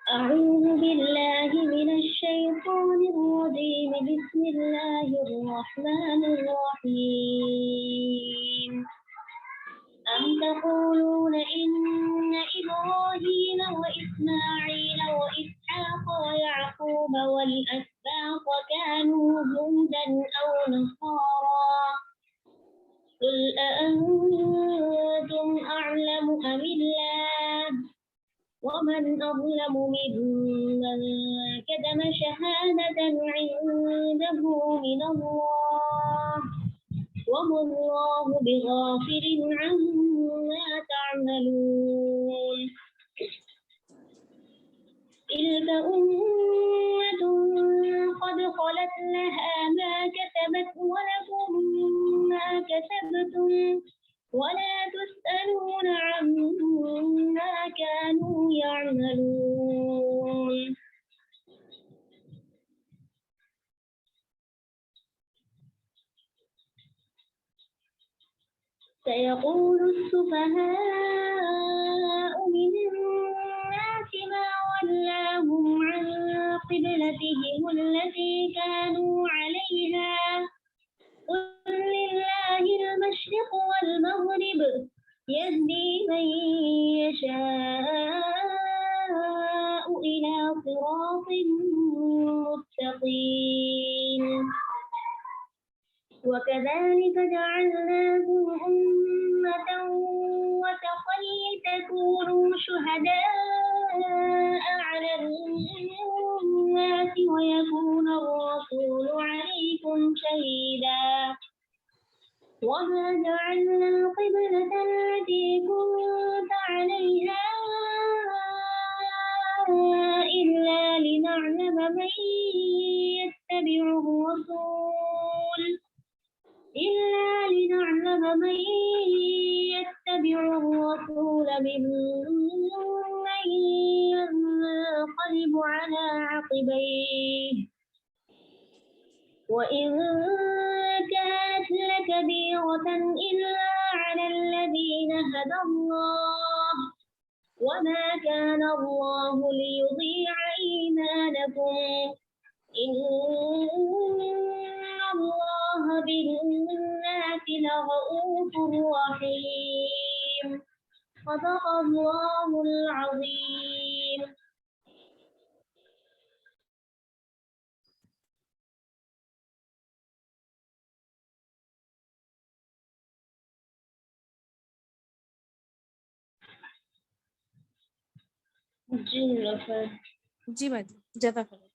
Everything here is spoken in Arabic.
أعوذ بالله من الشيطان الرجيم. بسم الله الرحمن الرحيم. أم تقولون إن إبراهيم وإسماعيل وإسحاق ويعقوب والأسباط كانوا هودا أو نصارى؟ قل أأنتم أعلم أم الله؟ ومن أظلم ممن كتم شهادة عنده من الله وما الله بغافل عما تعملون. تلك أمة قد خلت لها ما كسبت ولكم ما كسبتم ولا تسألون عما كانوا يعملون. سيقول السفهاء من الناس ما ولاهم عن قبلتهم التي كانوا عليها قل لله المشرق والمغرب يهدي من يشاء إلى صراط مستقيم. وكذلك جعلناكم أمة وسطا لتكونوا شهداء على الناس ويكون الرسول عليكم شهيدا. وما جعلنا القبلة التي كنت عليها إلا لنعلم من يتبع الرسول ممن ينقلب على عقبيه وإن كانت لكبيرة إلا على الذين هدى الله وما كان الله ليضيع إيمانكم إن الله بالناس لرؤوف رحيم. صدق الله العظيم. জি ম্যাডাম, জাযাকাল্লাহ।